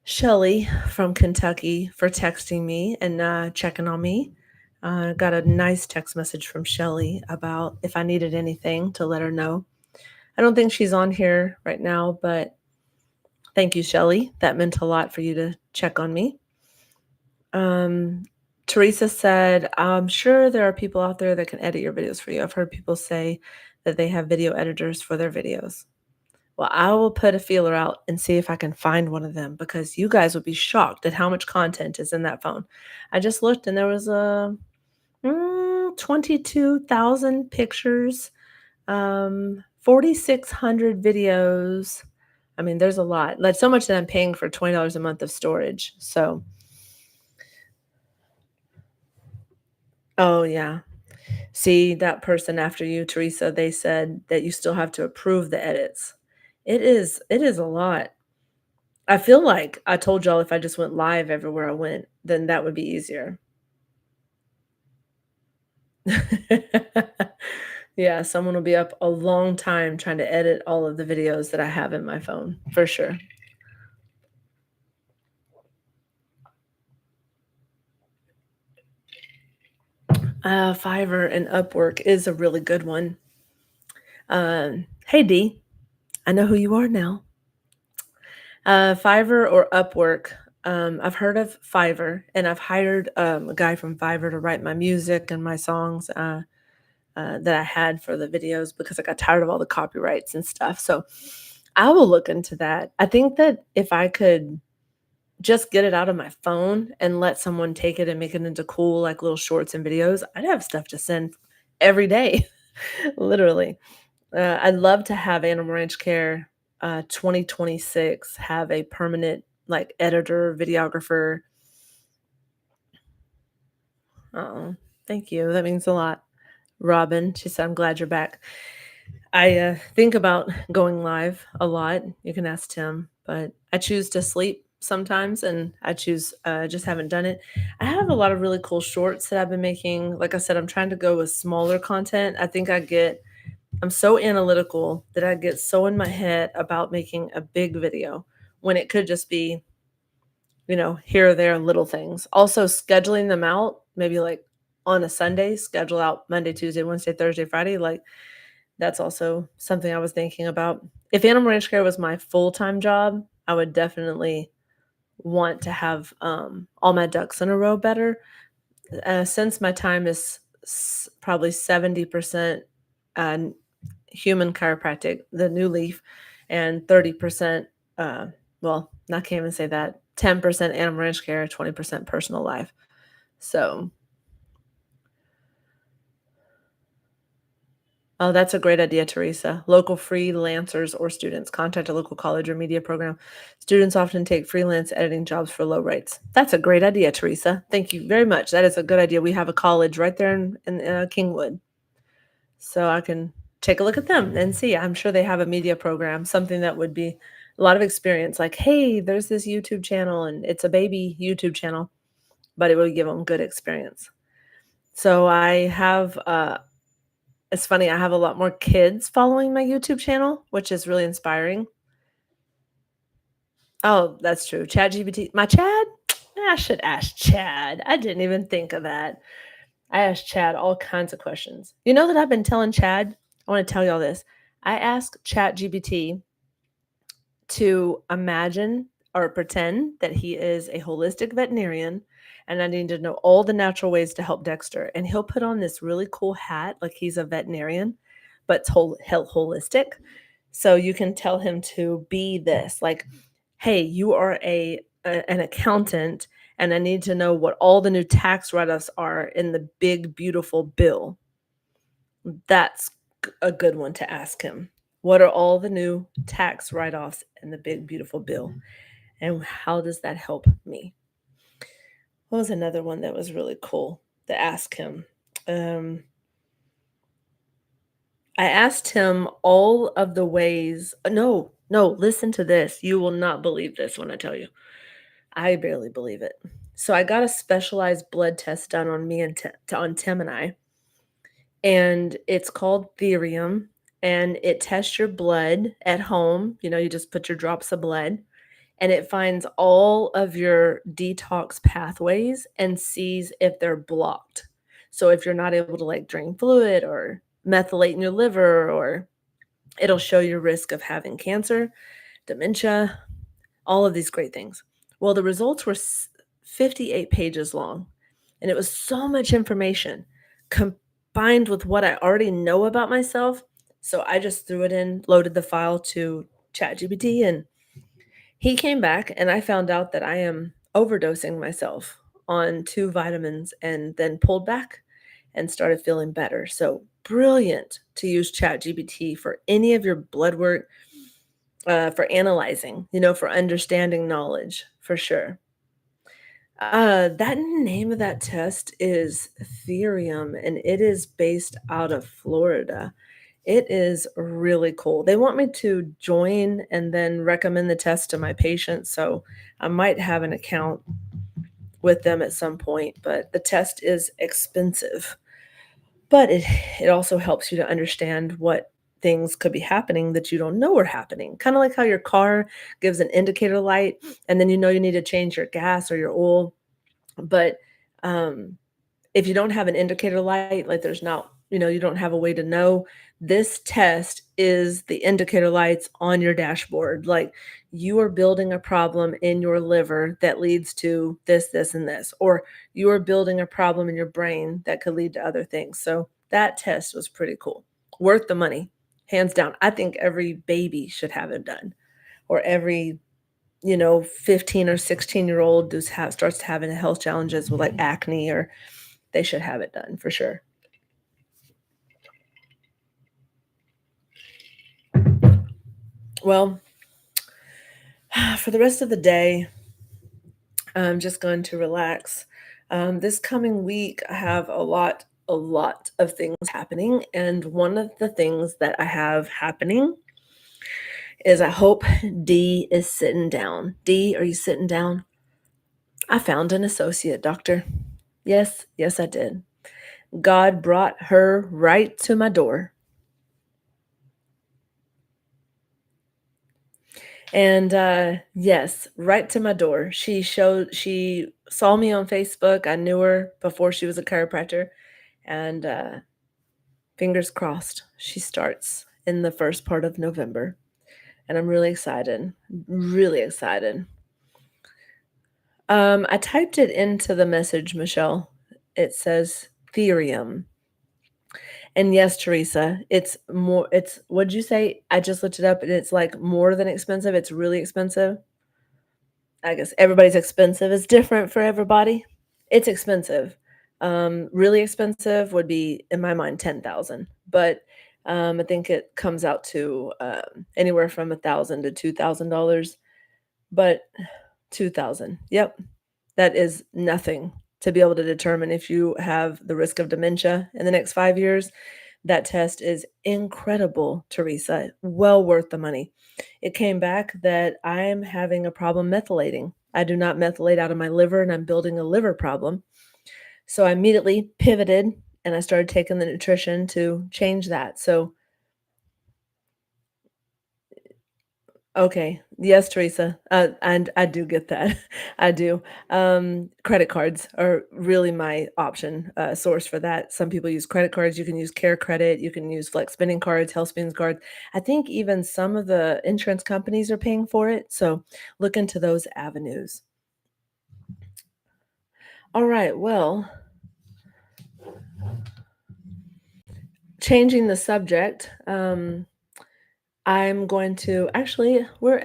Shelly from Kentucky for texting me and checking on me. Got a nice text message from Shelly about if I needed anything to let her know. I don't think she's on here right now, but thank you, Shelly. That meant a lot for you to check on me. Teresa said, I'm sure there are people out there that can edit your videos for you. I've heard people say that they have video editors for their videos. Well, I will put a feeler out and see if I can find one of them because you guys would be shocked at how much content is in that phone. I just looked and there was 22,000 pictures, 4,600 videos. I mean, there's a lot. Like so much that I'm paying for $20 a month of storage. So, oh yeah. See, that person after you, Teresa, they said that you still have to approve the edits. It is a lot. I feel like I told y'all if I just went live everywhere I went, then that would be easier. Yeah, someone will be up a long time trying to edit all of the videos that I have in my phone, for sure. Fiverr and Upwork is a really good one. Hey D, I know who you are now. Fiverr or Upwork. I've heard of Fiverr, and I've hired a guy from Fiverr to write my music and my songs that I had for the videos because I got tired of all the copyrights and stuff. So I will look into that. I think that if I could just get it out of my phone and let someone take it and make it into cool, like little shorts and videos, I'd have stuff to send every day, literally. I'd love to have Animal Ranch Care 2026 have a permanent like editor, videographer. Oh, thank you. That means a lot. Robin, she said, I'm glad you're back. I think about going live a lot. You can ask Tim, but I choose to sleep sometimes and I choose just haven't done it. I have a lot of really cool shorts that I've been making. Like I said, I'm trying to go with smaller content. I think I'm so analytical that I get so in my head about making a big video when it could just be, here or there little things. Also scheduling them out, maybe like on a Sunday, schedule out Monday, Tuesday, Wednesday, Thursday, Friday. Like that's also something I was thinking about. If Animal Ranch Care was my full-time job, I would definitely want to have all my ducks in a row better. Since my time is probably 70% uh, human chiropractic, the new leaf, and 30%, well, I can't even say that, 10% animal ranch care, 20% personal life. So, oh, that's a great idea, Teresa. Local freelancers or students contact a local college or media program. Students often take freelance editing jobs for low rates. That's a great idea, Teresa. Thank you very much. That is a good idea. We have a college right there in Kingwood. So I can take a look at them and see. I'm sure they have a media program, something that would be a lot of experience. Like, hey, there's this YouTube channel and it's a baby YouTube channel, but it will give them good experience. So I have it's funny, I have a lot more kids following my YouTube channel, which is really inspiring. Oh, that's true. ChatGPT. My Chad? I should ask Chad. I didn't even think of that. I asked Chad all kinds of questions. You know that I've been telling Chad? I want to tell y'all this. I asked ChatGPT to imagine or pretend that he is a holistic veterinarian and I need to know all the natural ways to help Dexter. And he'll put on this really cool hat like he's a veterinarian, but it's holistic. So you can tell him to be this like, hey, you are an accountant and I need to know what all the new tax write-offs are in the big beautiful bill. That's a good one to ask him. What are all the new tax write-offs in the big beautiful bill? And how does that help me? What was another one that was really cool to ask him? I asked him all of the ways. No, listen to this. You will not believe this when I tell you. I barely believe it. So I got a specialized blood test done on me and on Tim and I, and it's called Therium, and it tests your blood at home. You know, you just put your drops of blood, and it finds all of your detox pathways and sees if they're blocked. So if you're not able to like drain fluid or methylate in your liver, or it'll show your risk of having cancer, dementia, all of these great things. Well, the results were 58 pages long, and it was so much information combined with what I already know about myself. So I just threw it in, loaded the file to ChatGPT, and he came back, and I found out that I am overdosing myself on 2 vitamins and then pulled back and started feeling better. So brilliant to use ChatGPT for any of your blood work, for analyzing, for understanding knowledge, for sure. That name of that test is Ethereum, and it is based out of Florida. It is really cool. They want me to join and then recommend the test to my patients, so I might have an account with them at some point, but the test is expensive. But it also helps you to understand what things could be happening that you don't know are happening. Kinda like how your car gives an indicator light, and then you know you need to change your gas or your oil, but, um, if you don't have an indicator light, like there's not you don't have a way to know, this test is the indicator lights on your dashboard. Like, you are building a problem in your liver that leads to this, this, and this, or you are building a problem in your brain that could lead to other things. So that test was pretty cool. Worth the money, hands down. I think every baby should have it done, or every 15 or 16-year-old starts having health challenges with like acne, or they should have it done for sure. Well, for the rest of the day, I'm just going to relax. This coming week, I have a lot of things happening, and one of the things that I have happening is I hope D is sitting down. D, are you sitting down? I found an associate, doctor. Yes, I did. God brought her right to my door. And, yes, right to my door. She saw me on Facebook. I knew her before she was a chiropractor, and, fingers crossed, she starts in the first part of November, and I'm really excited, really excited. I typed it into the message, Michelle. It says Therium, And yes, Teresa, what'd you say? I just looked it up and it's like more than expensive. It's really expensive. I guess everybody's expensive is different for everybody. It's expensive. Really expensive would be, in my mind, 10,000, but I think it comes out to anywhere from 1,000 to $2,000. But 2,000, yep, that is nothing to be able to determine if you have the risk of dementia in the next 5 years. That test is incredible, Teresa. Well worth the money. It came back that I'm having a problem methylating. I do not methylate out of my liver, and I'm building a liver problem. So I immediately pivoted and I started taking the nutrition to change that. So, okay. Yes, Teresa. And I do get that. I do. Credit cards are really my option source for that. Some people use credit cards. You can use Care Credit. You can use Flex Spending cards, Health Spending cards. I think even some of the insurance companies are paying for it. So look into those avenues. All right. Well, changing the subject. I'm going to actually. We're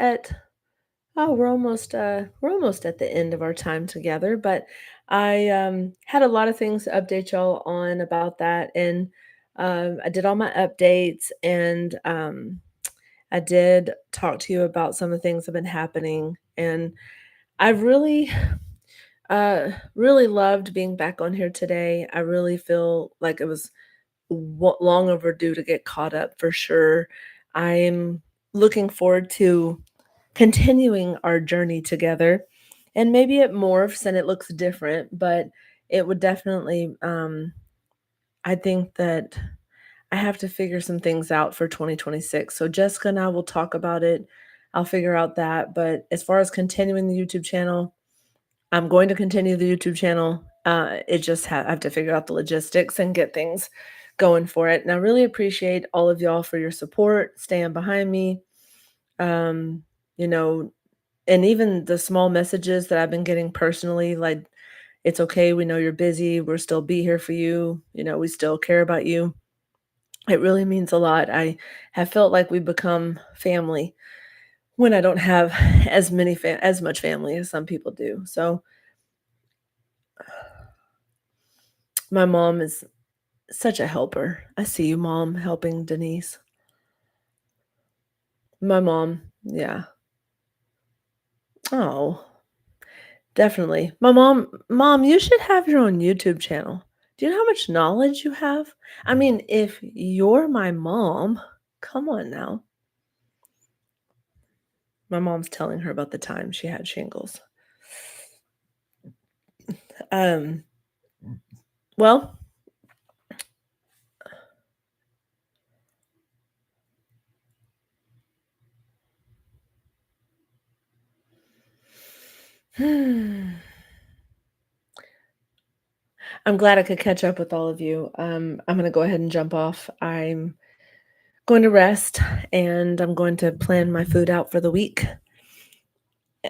almost at the end of our time together, but I had a lot of things to update y'all on about that, and I did all my updates, and I did talk to you about some of the things that have been happening, and I've really loved being back on here today. I really feel like it was long overdue to get caught up for sure. I'm looking forward to continuing our journey together. And maybe it morphs and it looks different, but it would definitely, I think that I have to figure some things out for 2026. So Jessica and I will talk about it. I'll figure out that. But as far as continuing the YouTube channel, I'm going to continue the YouTube channel. It just I have to figure out the logistics and get things going for it. And I really appreciate all of y'all for your support, staying behind me. Um, you know, and even the small messages that I've been getting personally, like, it's okay, we know you're busy, we'll still be here for you, we still care about you. It really means a lot. I have felt like we've become family when I don't have as much family as some people do. So my mom is such a helper. I see you, Mom, helping Denise. My mom, yeah. Oh, definitely. Mom, you should have your own YouTube channel. Do you know how much knowledge you have? I mean, if you're my mom, come on now. My mom's telling her about the time she had shingles. Um, well, I'm glad I could catch up with all of you. I'm going to go ahead and jump off. I'm going to rest and I'm going to plan my food out for the week.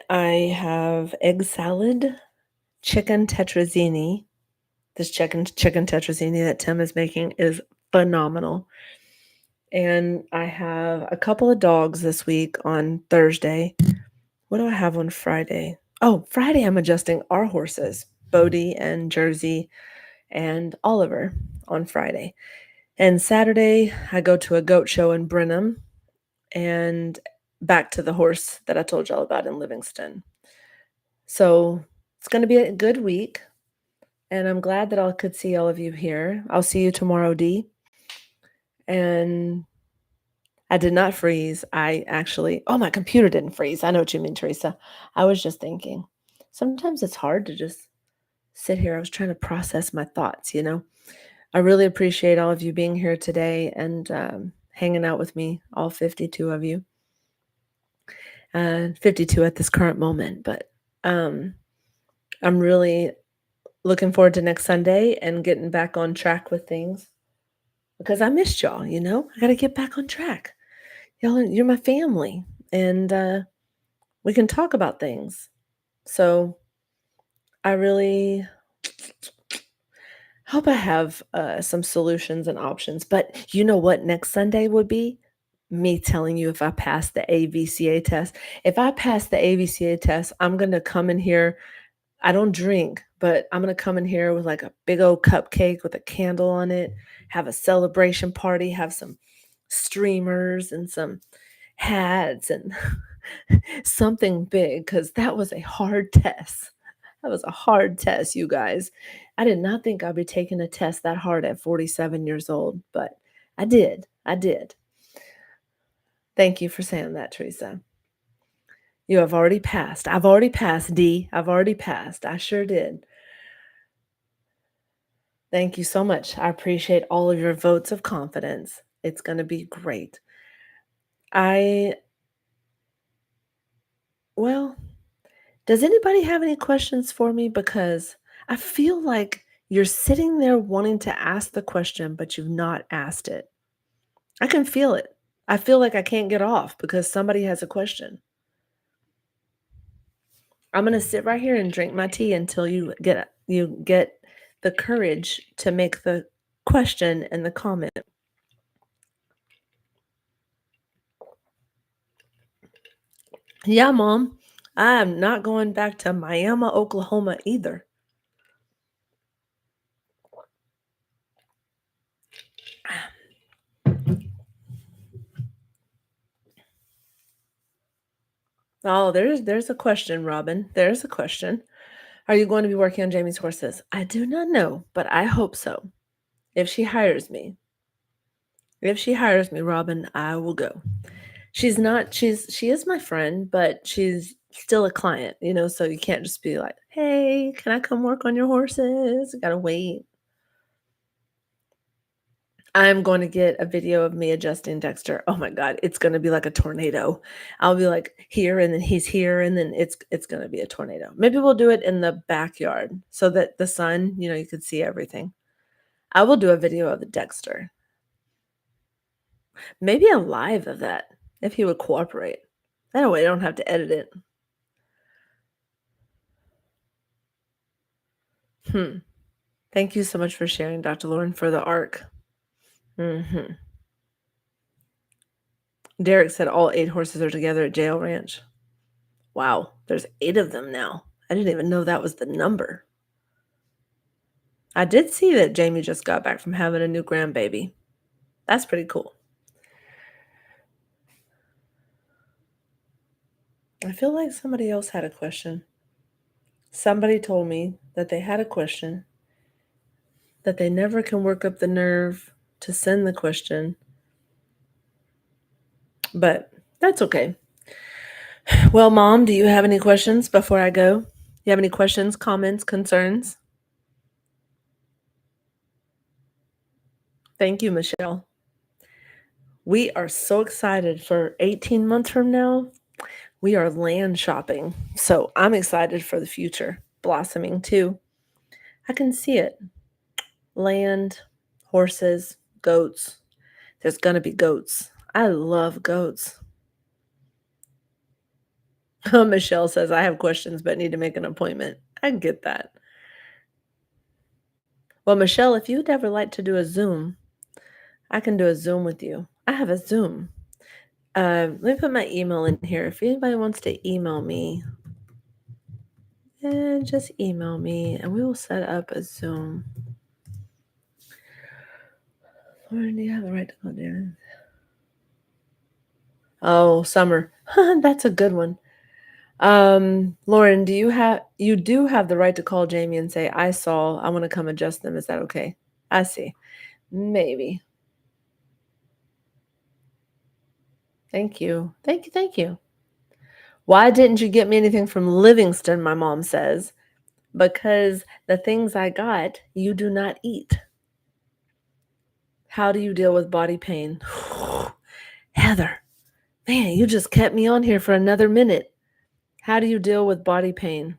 I have egg salad, chicken tetrazzini. This chicken tetrazzini that Tim is making is phenomenal. And I have a couple of dogs this week on Thursday. What do I have on Friday? Oh, Friday I'm adjusting our horses, Bodie and Jersey and Oliver on Friday. And Saturday I go to a goat show in Brenham and back to the horse that I told y'all about in Livingston. So it's going to be a good week. And I'm glad that I could see all of you here. I'll see you tomorrow, Dee. And I did not freeze. My computer didn't freeze. I know what you mean, Teresa. I was just thinking. Sometimes it's hard to just sit here. I was trying to process my thoughts. I really appreciate all of you being here today and hanging out with me, all 52 of you. 52 at this current moment. But I'm really looking forward to next Sunday and getting back on track with things because I missed y'all. I got to get back on track. Y'all, you're my family, and we can talk about things. So I really, Hope I have some solutions and options. But you know what next Sunday would be? Me telling you if I passed the AVCA test. If I pass the AVCA test, I'm going to come in here. I don't drink, but I'm going to come in here with like a big old cupcake with a candle on it, have a celebration party, have some streamers and some hats and something big because that was a hard test. That was a hard test, you guys. I did not think I'd be taking a test that hard at 47 years old, but I did. I did. Thank you for saying that, Teresa. You have already passed. I've already passed, D. I've already passed. I sure did. Thank you so much. I appreciate all of your votes of confidence. It's going to be great. I, well, does anybody have any questions for me? Because I feel like you're sitting there wanting to ask the question, but you've not asked it. I can feel it. I feel like I can't get off because somebody has a question. I'm going to sit right here and drink my tea until you get the courage to make the question and the comment. Yeah, Mom, I am not going back to Miami, Oklahoma either. Oh, there's a question, Robin. There's a question. Are you going to be working on Jamie's horses? I do not know, but I hope so. If she hires me. If she hires me, Robin, I will go. She is my friend, but she's still a client, so you can't just be like, "Hey, can I come work on your horses?" You gotta wait. I'm going to get a video of me adjusting Dexter. Oh my god, it's gonna be like a tornado. I'll be like here and then he's here and then it's gonna be a tornado. Maybe we'll do it in the backyard so that the sun, you could see everything. I will do a video of the Dexter. Maybe a live of that if he would cooperate. That way I don't have to edit it. Thank you so much for sharing, Dr. Lauren, for the arc. Derek said all 8 horses are together at Jail Ranch. Wow, there's 8 of them now. I didn't even know that was the number. I did see that Jamie just got back from having a new grandbaby. That's pretty cool. I feel like somebody else had a question. Somebody told me that they had a question, that they never can work up the nerve to send the question, but that's okay. Well, Mom, do you have any questions before I go? You have any questions, comments, concerns? Thank you, Michelle. We are so excited for 18 months from now. We are land shopping. So I'm excited for the future. Blossoming too. I can see it. Land, horses, goats. There's going to be goats. I love goats. Michelle says, I have questions but need to make an appointment. I get that. Well, Michelle, if you'd ever like to do a Zoom, I can do a Zoom with you. I have a Zoom. Let me put my email in here. If anybody wants to email me, just email me and we will set up a Zoom. Lauren, do you have the right to call Darren? Oh, Summer. That's a good one. Lauren, you do have the right to call Jamie and say, I want to come adjust them. Is that okay? I see. Maybe. Thank you. Thank you. Thank you. Why didn't you get me anything from Livingston? My mom says, because the things I got, you do not eat. How do you deal with body pain? Heather, man, you just kept me on here for another minute. How do you deal with body pain?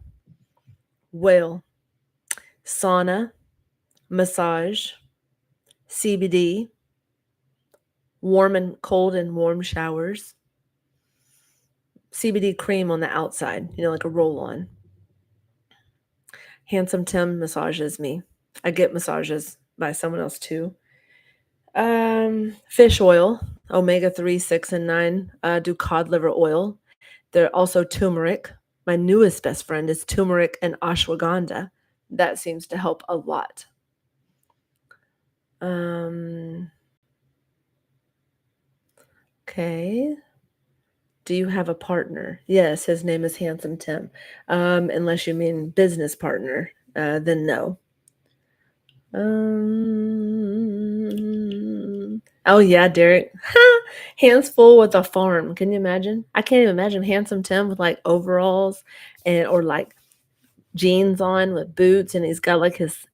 Well, sauna, massage, CBD, cold and warm showers, CBD cream on the outside, like a roll-on. Handsome Tim massages me. I get massages by someone else too. Fish oil, omega 3, 6, and 9. Do cod liver oil. They're also turmeric. My newest best friend is turmeric and ashwagandha. That seems to help a lot. Okay. Do you have a partner? Yes, his name is Handsome Tim. Unless you mean business partner, then no. Oh yeah, Derek. Hands full with a farm. Can you imagine? I can't even imagine Handsome Tim with like overalls or like jeans on with boots, and he's got like his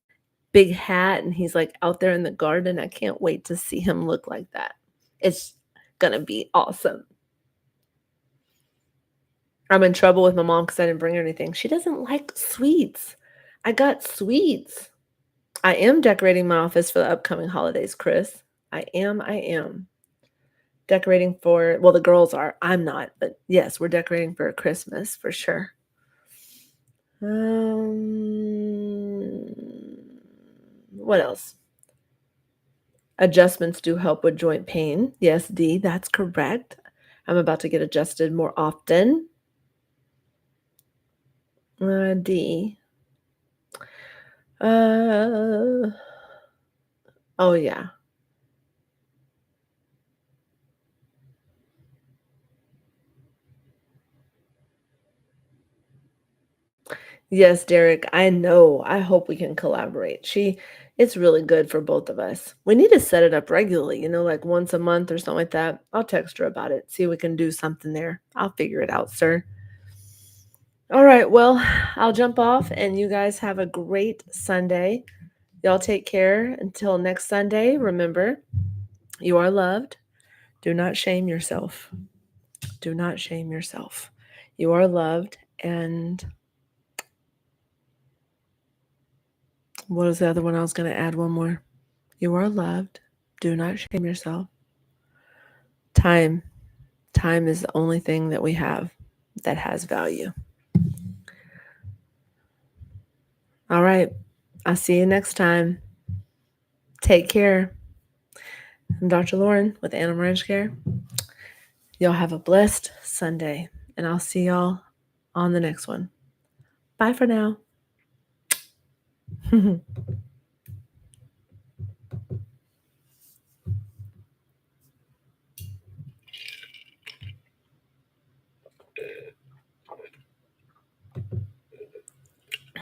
big hat, and he's like out there in the garden. I can't wait to see him look like that. It's gonna be awesome. I'm in trouble with my mom because I didn't bring her anything. She doesn't like sweets. I got sweets. I am decorating my office for the upcoming holidays, Chris. I am. Decorating for, well, the girls are. I'm not, but yes, we're decorating for Christmas for sure. What else? Adjustments do help with joint pain. Yes, D, that's correct. I'm about to get adjusted more often. D. Oh, yeah. Yes, Derek, I know. I hope we can collaborate. It's really good for both of us. We need to set it up regularly, like once a month or something like that. I'll text her about it, see if we can do something there. I'll figure it out, sir. All right, well, I'll jump off and you guys have a great Sunday. Y'all take care until next Sunday. Remember, you are loved. Do not shame yourself. Do not shame yourself. You are loved. And what was the other one? I was going to add one more. You are loved. Do not shame yourself. Time. Time is the only thing that we have that has value. All right. I'll see you next time. Take care. I'm Dr. Lauren with Animal Ranch Care. Y'all have a blessed Sunday, and I'll see y'all on the next one. Bye for now.